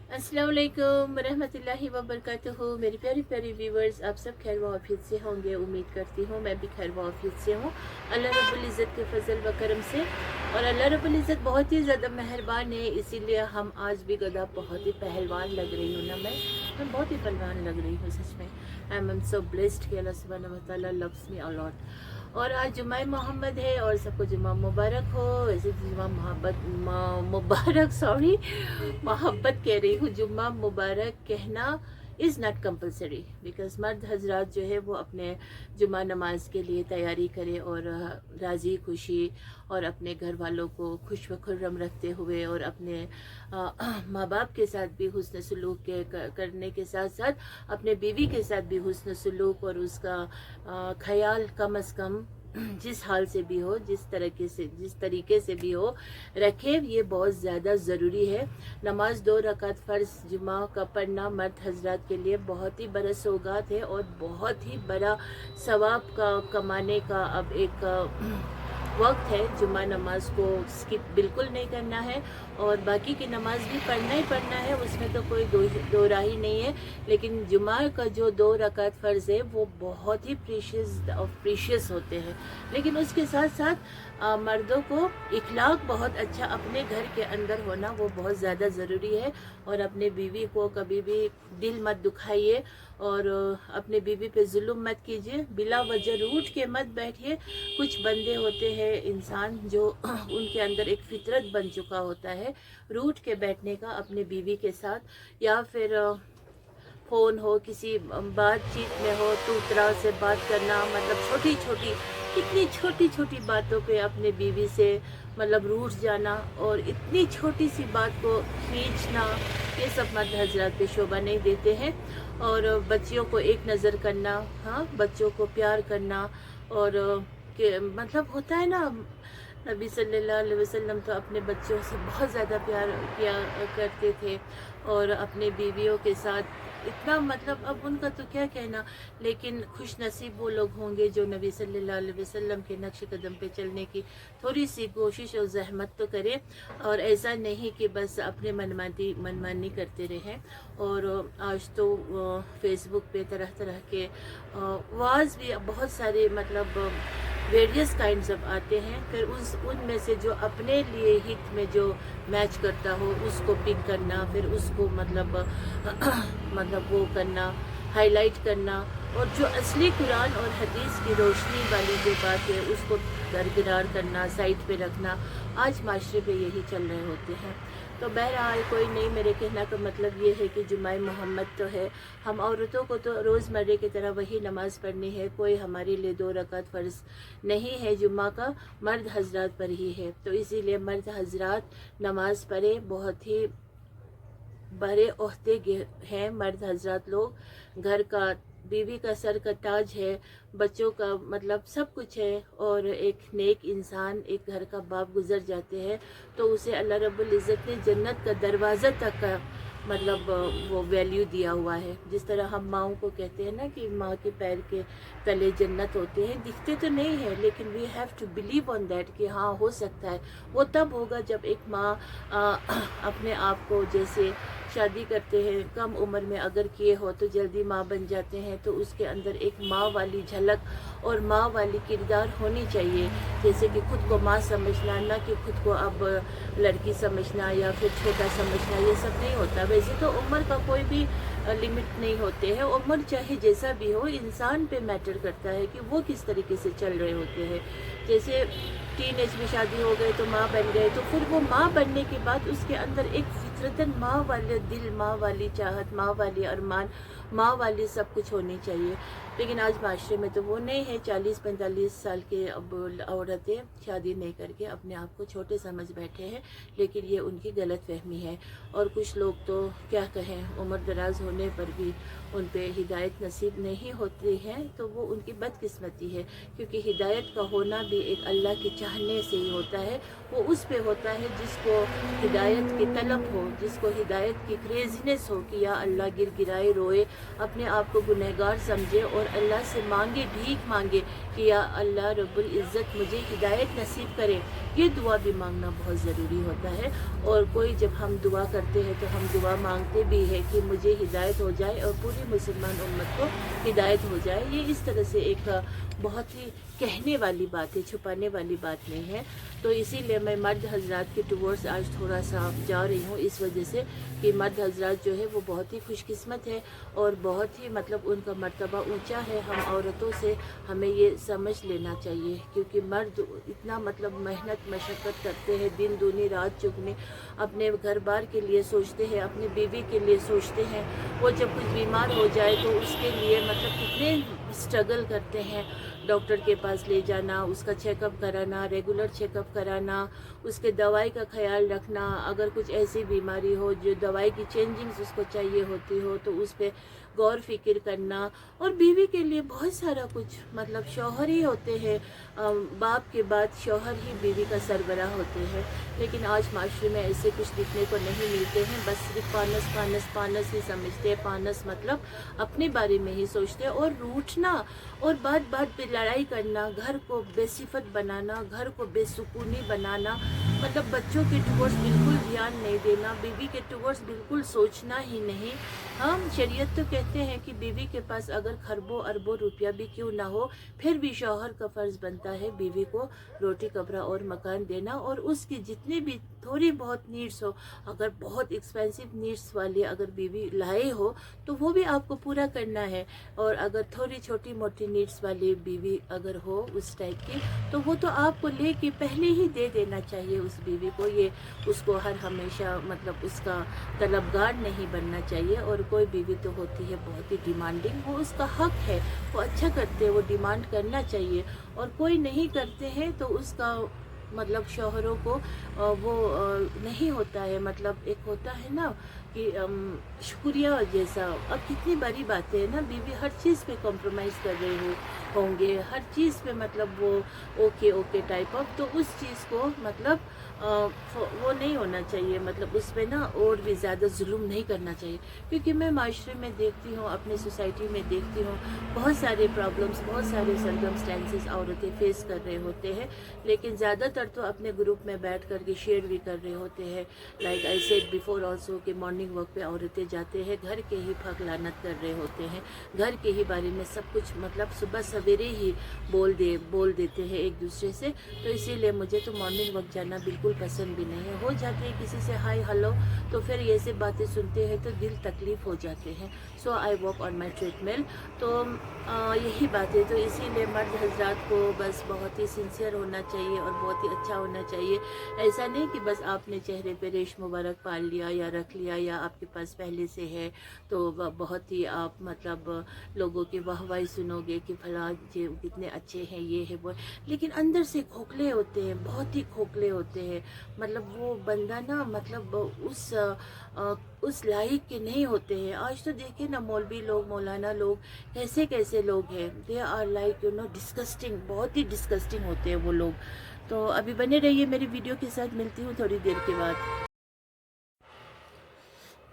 अस्सलाम वालेकुम रहमतुल्लाहि व बरकातुहू। मेरी प्यारी प्यारी व्यूवर्स, आप सब खैर व आफियत से होंगे। उम्मीद करती हूँ मैं भी खैर व आफियत से हूँ, अल्लाह रब्बुल इज़्ज़त के फजल व करम से। और अल्लाह रब्बुल इज़्ज़त बहुत ही ज़्यादा मेहरबान है, इसीलिए हम आज भी गदा बहुत ही पहलवान लग रही हूँ ना। मैं बहुत ही पहलवान लग रही हूँ सच में। आई एम सो ब्लेस्ड कि अल्लाह सुब्हानहू व तआला लव्स मी अ लॉट। और आज जुम्मा मोहम्मद है और सबको जुम्मा मुबारक हो। वैसे जुम्मा मुबारक, सॉरी, मोहब्बत कह रही हूँ। जुम्मा मुबारक कहना इज़ नॉट कंपलसरी, बिकॉज मर्द हजरात जो है वो अपने जुम्मा नमाज के लिए तैयारी करें और राज़ी खुशी और अपने घर वालों को खुश व खुर्रम रखते हुए और अपने माँ बाप के साथ भी हुस्न सलूक करने के साथ साथ अपने बीवी के साथ भी हुस्न सलूक और उसका ख्याल कम अज़ कम जिस हाल से भी हो, जिस तरीके से भी हो रखे, ये बहुत ज़्यादा ज़रूरी है। नमाज 2 रकात फ़र्ज़ जुमा का पढ़ना मर्द हजरात के लिए बहुत ही बड़ा सौगात है और बहुत ही बड़ा सवाब का कमाने का अब एक वक्त है। जुम्मा नमाज को स्किप बिल्कुल नहीं करना है और बाकी की नमाज भी पढ़ना ही पढ़ना है, उसमें तो कोई दो राही नहीं है। लेकिन जुम्मा का जो 2 रकात फ़र्ज़ है वो बहुत ही प्रीशियस होते हैं। लेकिन उसके साथ साथ मर्दों को इखलाक बहुत अच्छा अपने घर के अंदर होना वो बहुत ज़्यादा ज़रूरी है। और अपने बीवी को कभी भी दिल मत दुखाइए और अपने बीवी पे जुल्म मत कीजिए, बिला वजह रूठ के मत बैठिए। कुछ बंदे होते हैं इंसान जो उनके अंदर एक फितरत बन चुका होता है रूठ के बैठने का अपने बीवी के साथ, या फिर फ़ोन हो, किसी बातचीत में हो, तूतरा से बात करना, मतलब छोटी छोटी, इतनी छोटी छोटी बातों पे अपने बीवी से मतलब रूठ जाना और इतनी छोटी सी बात को खींचना, ये सब मर्द हजरात पे शोभा नहीं देते हैं। और बच्चियों को एक नज़र करना, हाँ, बच्चों को प्यार करना और मतलब होता है ना, नबी सल्लल्लाहु अलैहि वसल्लम तो अपने बच्चों से बहुत ज़्यादा प्यार किया करते थे और अपने बीवियों के साथ इतना, मतलब अब उनका तो क्या कहना। लेकिन खुश नसीब वो लोग होंगे जो नबी सल्लल्लाहु अलैहि वसल्लम के नक्श कदम पे चलने की थोड़ी सी कोशिश और जहमत तो करें, और ऐसा नहीं कि बस अपने मनमानी करते रहें। और आज तो फेसबुक पे तरह तरह के वाज भी बहुत सारे, मतलब वेरियस काइंड्स ऑफ आते हैं। फिर उनमें से जो अपने लिए हित में जो मैच करता हो उसको पिक करना, फिर उसको मतलब मतलब वो करना, हाईलाइट करना, और जो असली कुरान और हदीस की रोशनी वाली जो बात है उसको दरकिनार करना, साइड पे रखना। आज माशरे पे यही चल रहे होते हैं। तो बहरहाल कोई नहीं, मेरे कहना का मतलब ये है कि जुम्मा मोहम्मद तो है, हम औरतों को तो रोज़मर्रे की तरह वही नमाज़ पढ़नी है। कोई हमारे लिए 2 रकात फ़र्ज़ नहीं है, जुम्मा का मर्द हजरात पर ही है। तो इसीलिए मर्द हजरात नमाज़ पढ़े, बहुत ही बड़े ओहदे हैं मर्द हजरात लोग। घर का, बीवी का सर का ताज है, बच्चों का मतलब सब कुछ है। और एक नेक इंसान, एक घर का बाप गुजर जाते हैं तो उसे अल्लाह रब्बुल इज़्ज़त ने जन्नत का दरवाज़ा तक का मतलब वो वैल्यू दिया हुआ है। जिस तरह हम माँओं को कहते हैं ना कि माँ के पैर के तले जन्नत होते हैं, दिखते तो नहीं है लेकिन we have to believe on that कि हाँ हो सकता है। वो तब होगा जब एक माँ अपने आप को, जैसे शादी करते हैं कम उम्र में अगर किए हो तो जल्दी माँ बन जाते हैं, तो उसके अंदर एक माँ वाली झलक और माँ वाली किरदार होनी चाहिए। जैसे कि खुद को माँ समझना, ना कि खुद को अब लड़की समझना या फिर छोटा समझना, ये सब नहीं होता। वैसे तो उम्र का कोई भी लिमिट नहीं होते हैं, उम्र चाहे जैसा भी हो, इंसान पे मैटर करता है कि वो किस तरीके से चल रहे होते हैं। जैसे टीन एज में शादी हो गए तो माँ बन गए, तो फिर वो माँ बनने के बाद उसके अंदर एक फितरतन माँ वाले दिल, माँ वाली चाहत, माँ वाली अरमान, माँ वाली सब कुछ होनी चाहिए। लेकिन आज माशरे में तो वो नहीं है। 40-45 साल के अब औरतें शादी नहीं करके अपने आप को छोटे समझ बैठे हैं, लेकिन ये उनकी गलत फहमी है। और कुछ लोग तो क्या कहें, उम्र दराज होने पर भी उन पे हिदायत नसीब नहीं होती है, तो वो उनकी बदकिस्मती है। क्योंकि हिदायत का होना भी एक अल्लाह के चाहने से ही होता है। वो उस पे होता है जिसको हिदायत की तलब हो, जिसको हिदायत की क्रेजीनेस हो कि या अल्लाह गिर गिराए रोए अपने आप को गुनहगार समझे और अल्लाह से मांगे, भीख मांगे कि या अल्लाह रब्बुल इज़्ज़त मुझे हिदायत नसीब करे। ये दुआ भी मांगना बहुत ज़रूरी होता है। और कोई जब हम दुआ करते हैं तो हम दुआ मांगते भी है कि मुझे हिदायत हो जाए और पूरी मुसलमान उम्मत को हिदायत हो जाए। ये इस तरह से एक बहुत ही कहने वाली बात है, छुपाने वाली बात नहीं है। तो इसीलिए मैं मर्द हजरात के टूवर्ड्स आज थोड़ा सा जा रही हूँ, इस वजह से कि मर्द हजरात जो है वो बहुत ही खुशकिस्मत है और बहुत ही मतलब उनका मर्तबा ऊंचा है। हम औरतों से हमें ये समझ लेना चाहिए, क्योंकि मर्द इतना मतलब मेहनत मशक्क़त करते हैं, दिन दूनी रात चुगने, अपने घर बार के लिए सोचते हैं, अपनी बीवी के लिए सोचते हैं। वो जब कुछ बीमार हो जाए तो उसके लिए मतलब कितने स्ट्रगल करते हैं। डॉक्टर के पास ले जाना, उसका चेकअप कराना, रेगुलर चेकअप कराना, उसके दवाई का ख्याल रखना। अगर कुछ ऐसी बीमारी हो जो दवाई की चेंजिंग्स उसको चाहिए होती हो तो उस पर गौर फिक्र करना। और बीवी के लिए बहुत सारा कुछ मतलब शौहर ही होते हैं, बाप के बाद शौहर ही बीवी का सरबराह होते हैं। लेकिन आज माशरे में ऐसे कुछ दिखने को नहीं मिलते हैं। बस सिर्फ पानस पानस पानस ही समझते हैं। पानस मतलब अपने बारे में ही सोचते हैं और रूठना और बात बात पे लड़ाई करना, घर को बेसिफत बनाना, घर को बेसुकूनी बनाना, मतलब बच्चों के टुवर्ड्स बिल्कुल ध्यान नहीं देना, बीवी के टुवर्ड्स बिल्कुल सोचना ही नहीं। हम शरीयत तो कहते हैं कि बीवी के पास अगर खरबों अरबों रुपया भी क्यों ना हो, फिर भी शौहर का फ़र्ज़ बनता है बीवी को रोटी कपड़ा और मकान देना। और उसकी जितनी भी थोड़ी बहुत नीड्स हो, अगर बहुत एक्सपेंसिव नीड्स वाली अगर बीवी लाए हो तो वो भी आपको पूरा करना है। और अगर थोड़ी छोटी मोटी नीड्स वाली बीवी अगर हो उस टाइप की, तो वो तो आपको लेके पहले ही दे देना चाहिए उस बीवी को। ये उसको हर हमेशा मतलब उसका तलबगार नहीं बनना चाहिए। और कोई बीवी तो होती है बहुत ही डिमांडिंग, वो उसका हक है, वो अच्छा करते हैं, वो डिमांड करना चाहिए। और कोई नहीं करते हैं तो उसका मतलब शौहरों को वो नहीं होता है, मतलब एक होता है ना कि शुक्रिया जैसा। अब कितनी बड़ी बातें है ना, बीवी हर चीज़ पे कॉम्प्रोमाइज़ कर रहे होंगे, हर चीज़ पे मतलब वो ओके ओके टाइप ऑफ, तो उस चीज़ को मतलब वो नहीं होना चाहिए, मतलब उस पर ना और भी ज़्यादा जुल्म नहीं करना चाहिए। क्योंकि मैं माशरे में देखती हूँ, अपने सोसाइटी में देखती हूँ, बहुत सारे प्रॉब्लम्स, बहुत सारे सर्कमस्टेंसेस औरतें फेस कर रहे होते हैं। लेकिन ज़्यादातर तो अपने ग्रुप में बैठ कर के शेयर भी कर रहे होते हैं। Like I said before also कि मॉर्निंग वॉक पे औरतें जाते हैं, घर के ही फक लानत कर रहे होते हैं, घर के ही बारे में सब कुछ मतलब सुबह सवेरे ही बोल देते हैं एक दूसरे से। तो इसीलिए मुझे तो मॉर्निंग वॉक जाना बिल्कुल पसंद भी नहीं है। हो जाती है किसी से हाय हेलो तो फिर ये सब बातें सुनते हैं तो दिल तकलीफ़ हो जाते हैं। So I walk on my treadmill. तो यही बात है। तो इसीलिए मर्द हजरात को बस बहुत ही सिंसियर होना चाहिए और बहुत ही अच्छा होना चाहिए। ऐसा नहीं कि बस आपने चेहरे पे रेश मुबारक पाल लिया या रख लिया या आपके पास पहले से है तो बहुत ही आप मतलब लोगों की वाहवाही सुनोगे कि फला जी कितने अच्छे हैं, ये है वो, लेकिन अंदर से खोखले होते हैं, बहुत ही खोखले होते हैं। मतलब वो बंदा ना मतलब उस लायक के नहीं होते हैं। आज तो देखिए ना मौलवी लोग, मौलाना लोग, कैसे कैसे लोग हैं, they are like you know disgusting, बहुत ही डिस्गस्टिंग होते हैं वो लोग। तो अभी बने रहिए मेरी वीडियो के साथ, मिलती हूँ थोड़ी देर के बाद।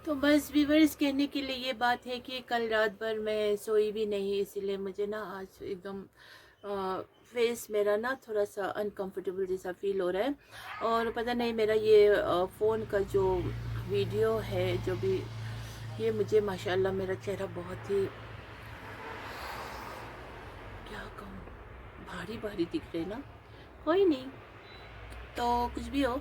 तो बस व्यूवर्स कहने के लिए ये बात है कि कल रात भर मैं सोई भी नहीं, इसीलिए मुझे ना आज एकदम फेस मेरा ना थोड़ा सा अनकंफर्टेबल जैसा फील हो रहा है। और पता नहीं मेरा ये फ़ोन का जो वीडियो है जो भी, ये मुझे माशाल्लाह मेरा चेहरा बहुत ही क्या कहूँ भारी भारी दिख रहे ना। कोई नहीं, तो कुछ भी हो,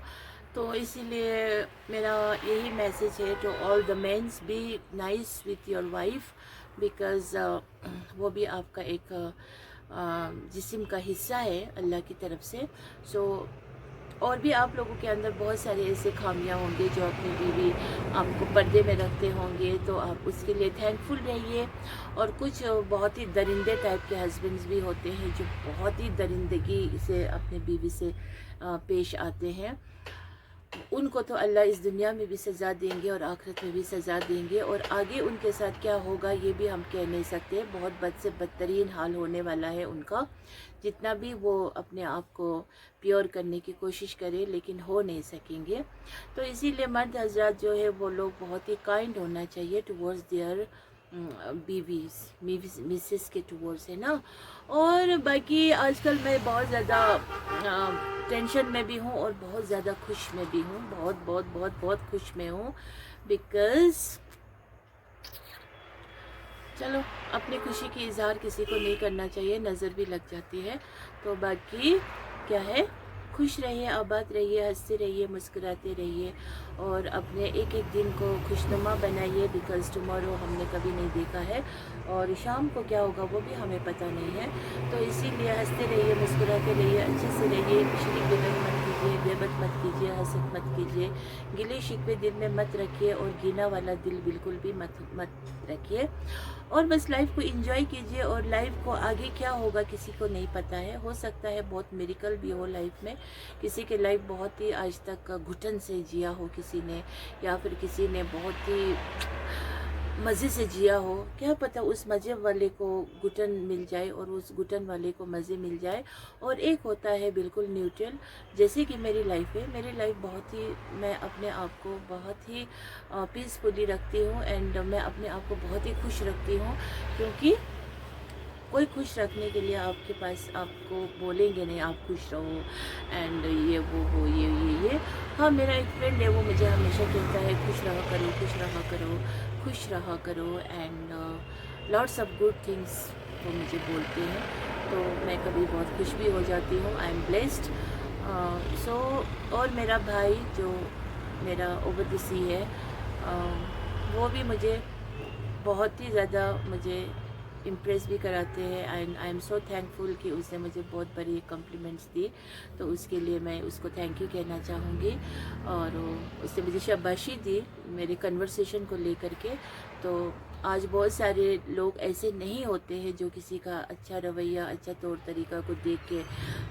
तो इसीलिए मेरा यही मैसेज है to all the mens, be nice with your wife, because वो भी आपका एक जिस्म का हिस्सा है अल्लाह की तरफ से। सो और भी आप लोगों के अंदर बहुत सारे ऐसे खामियां होंगे जो अपनी बीवी आपको पर्दे में रखते होंगे, तो आप उसके लिए थैंकफुल रहिए। और कुछ बहुत ही दरिंदे टाइप के हस्बैंड्स भी होते हैं जो बहुत ही दरिंदगी से अपनी बीवी से पेश आते हैं। उनको तो अल्लाह इस दुनिया में भी सज़ा देंगे और आखिरत में भी सज़ा देंगे, और आगे उनके साथ क्या होगा ये भी हम कह नहीं सकते। बहुत बद से बदतरीन हाल होने वाला है उनका, जितना भी वो अपने आप को प्योर करने की कोशिश करें लेकिन हो नहीं सकेंगे। तो इसीलिए मर्द हजरात जो है वो लोग बहुत ही काइंड होना चाहिए टुवर्ड्स देयर मिसेस के टूवर्ड्स है ना। और बाकी आजकल मैं बहुत ज़्यादा टेंशन में भी हूँ और बहुत ज़्यादा खुश में भी हूँ, बहुत बहुत बहुत बहुत खुश में हूँ। बिकॉज़ चलो, अपनी खुशी की इजहार किसी को नहीं करना चाहिए, नज़र भी लग जाती है। तो बाकी क्या है, खुश रहिए, आबाद रहिए, हंसते रहिए, मुस्कुराते रहिए और अपने एक एक दिन को खुशनुमा बनाइए। बिकॉज़ टुमारो हमने कभी नहीं देखा है और शाम को क्या होगा वो भी हमें पता नहीं है। तो इसीलिए हंसते रहिए, मुस्कुराते रहिए, अच्छे से रहिए, शरीक बेगत मत कीजिए, गैबत मत कीजिए, हसद मत कीजिए, गिले शिकवे दिल में मत रखिए और गिना वाला दिल बिल्कुल भी मत रखिए। और बस लाइफ को एंजॉय कीजिए। और लाइफ को आगे क्या होगा किसी को नहीं पता है, हो सकता है बहुत मिरेकल भी हो लाइफ में। किसी के लाइफ बहुत ही आज तक घुटन से जिया हो किसी ने, या फिर किसी ने बहुत ही मज़े से जिया हो, क्या पता उस मज़े वाले को घुटन मिल जाए और उस घुटन वाले को मज़े मिल जाए। और एक होता है बिल्कुल न्यूट्रल, जैसे कि मेरी लाइफ है। मेरी लाइफ बहुत ही, मैं अपने आप को बहुत ही पीसफुली रखती हूँ एंड मैं अपने आप को बहुत ही खुश रखती हूँ, क्योंकि कोई खुश रखने के लिए आपके पास आपको बोलेंगे नहीं आप खुश रहो एंड ये वो हो ये। हाँ, मेरा एक फ्रेंड है, वो मुझे हमेशा कहता है खुश रहा करो, खुश रहा करो, खुश रहा करो and lots of good things वो मुझे बोलते हैं। तो मैं कभी बहुत खुश भी हो जाती हूँ, आई एम ब्लेस्ड। सो और मेरा भाई जो मेरा ओवर द सी है, वो भी मुझे बहुत ही ज़्यादा मुझे इम्प्रेस भी कराते हैं and I am so thankful कि उसने मुझे बहुत बड़ी कम्प्लीमेंट्स दी। तो उसके लिए मैं उसको थैंक यू कहना चाहूँगी। और उसने मुझे शाबाशी दी मेरे कन्वर्सेशन को लेकर के। तो आज बहुत सारे लोग ऐसे नहीं होते हैं जो किसी का अच्छा रवैया, अच्छा तौर तरीका को देख के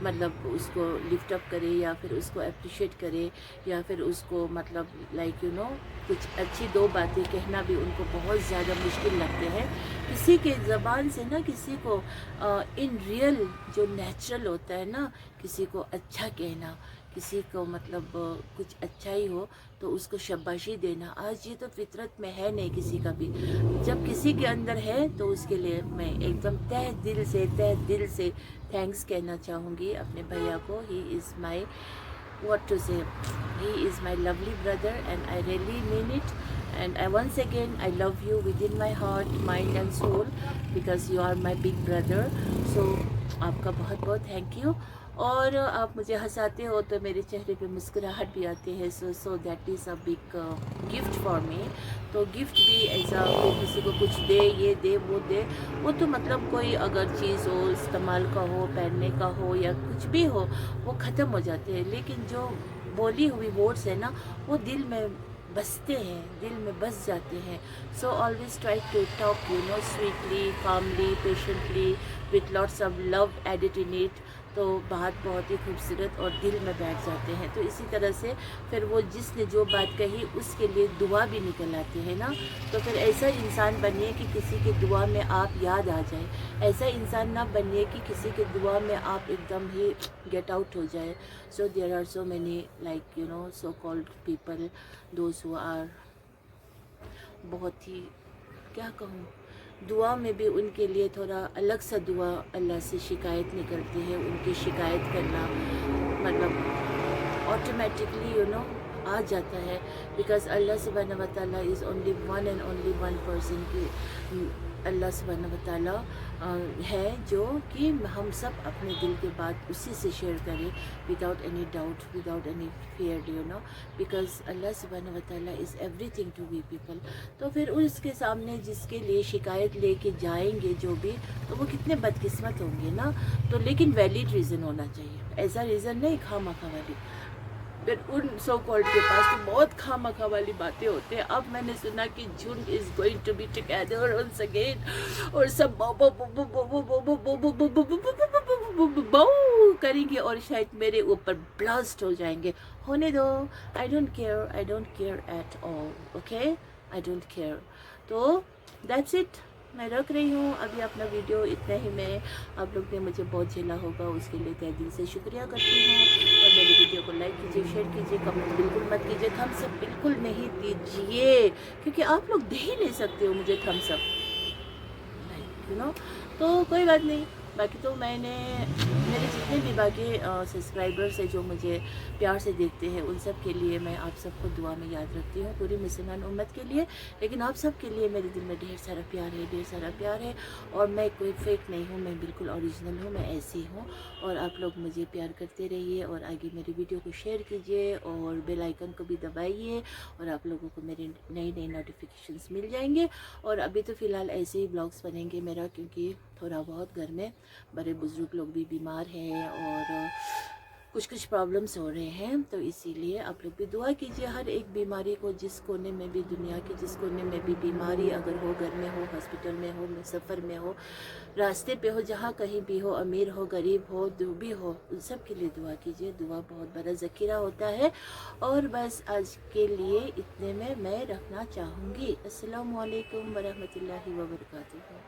मतलब उसको लिफ्ट अप करे या फिर उसको अप्रिशिएट करे या फिर उसको मतलब लाइक यू नो कुछ अच्छी दो बातें कहना भी उनको बहुत ज़्यादा मुश्किल लगते हैं। किसी के ज़बान से ना किसी को इन रियल जो नेचुरल होता है ना, किसी को अच्छा कहना, किसी को मतलब कुछ अच्छा ही हो तो उसको शाबाशी देना, आज ये तो फितरत में है नहीं किसी का भी। जब किसी के अंदर है तो उसके लिए मैं एकदम तहे दिल से थैंक्स कहना चाहूँगी अपने भैया को। He is my what to say, he is my lovely brother and I really mean it and once again I love you within my heart, mind and soul because you are my big brother. So आपका बहुत बहुत thank you. और आप मुझे हंसाते हो तो मेरे चेहरे पे मुस्कुराहट भी आती है। So that is a big gift for me. तो गिफ्ट भी ऐसा कोई किसी को कुछ दे, ये दे वो दे, वो तो मतलब कोई अगर चीज़ हो, इस्तेमाल का हो, पहनने का हो या कुछ भी हो, वो ख़त्म हो जाते हैं। लेकिन जो बोली हुई वर्ड्स है ना, वो दिल में बसते हैं, दिल में बस जाते हैं। So always try to talk you know sweetly, calmly, patiently with lots of love added in it. तो बात बहुत ही खूबसूरत और दिल में बैठ जाते हैं। तो इसी तरह से फिर वो जिसने जो बात कही उसके लिए दुआ भी निकल आती है ना। तो फिर ऐसा इंसान बनिए कि किसी की दुआ में आप याद आ जाए, ऐसा इंसान ना बनिए कि किसी की दुआ में आप एकदम ही गेट आउट हो जाए। So there are so many like you know so called people those who are बहुत ही क्या कहूँ, दुआ में भी उनके लिए थोड़ा अलग सा दुआ अल्लाह से शिकायत निकलती है। उनकी शिकायत करना मतलब ऑटोमेटिकली यू नो आ जाता है, बिकॉज अल्लाह सुब्हानहू व तआला is only one and only one person की अल्लाह सुब्हानहू व तआला है जो कि हम सब अपने दिल के बात उसी से शेयर करें without any doubt, without any fear you know, because Allah सुब्हानहू व तआला is everything to we people. तो फिर उसके सामने जिसके लिए शिकायत लेके जाएंगे जो भी, तो वो कितने बदकिस्मत होंगे ना। तो लेकिन वैलिड रीज़न होना चाहिए, ऐसा रीज़न नहीं खामखा वाली। फिर उन सो कॉल्ड के पास तो बहुत खामखा वाली बातें होते हैं। अब मैंने सुना कि Jhund is going to be together once again और सब करेंगे और शायद मेरे ऊपर ब्लास्ट हो जाएंगे। होने दो, I don't care at all, okay, I don't care. तो दैट्स इट, मैं रख रही हूँ अभी अपना वीडियो इतना ही में। आप लोग ने मुझे बहुत झेला होगा, उसके लिए तहे दिल से शुक्रिया करती हूँ। और मेरी वीडियो को लाइक कीजिए, शेयर कीजिए, कमेंट बिल्कुल मत कीजिए, थम्स अप बिल्कुल नहीं दीजिए, क्योंकि आप लोग दे ही नहीं सकते हो मुझे थम्स अप। तो कोई बात नहीं। बाकी तो मैंने मेरे जितने भी बाकी सब्सक्राइबर्स हैं जो मुझे प्यार से देखते हैं, उन सब के लिए मैं आप सबको दुआ में याद रखती हूँ, पूरी मुसलमान उम्मत के लिए। लेकिन आप सब के लिए मेरे दिल में ढेर सारा प्यार है, ढेर सारा प्यार है। और मैं कोई फेक नहीं हूँ, मैं बिल्कुल ओरिजिनल हूँ, मैं ऐसी हूँ। और आप लोग मुझे प्यार करते रहिए और आगे मेरी वीडियो को शेयर कीजिए और बेल आइकन को भी दबाइए, और आप लोगों को मेरे नई नई नोटिफिकेशंस मिल जाएंगे। और अभी तो फ़िलहाल ऐसे ही ब्लॉग्स बनेंगे मेरा, क्योंकि थोड़ा बहुत घर में बड़े बुज़ुर्ग लोग भी बीमार हैं और कुछ प्रॉब्लम्स हो रहे हैं, तो इसीलिए आप लोग भी दुआ कीजिए। हर एक बीमारी को, जिस कोने में भी, दुनिया के जिस कोने में भी बीमारी अगर हो, घर में हो, हॉस्पिटल में हो, सफ़र में हो, रास्ते पे हो, जहाँ कहीं भी हो, अमीर हो, गरीब हो, जो भी हो, उन सब के लिए दुआ कीजिए। दुआ बहुत बड़ा ज़खीरा होता है। और बस आज के लिए इतने में मैं रखना चाहूँगी। अस्सलामु अलैकुम वरहमतुल्लाहि वबरकातुहू।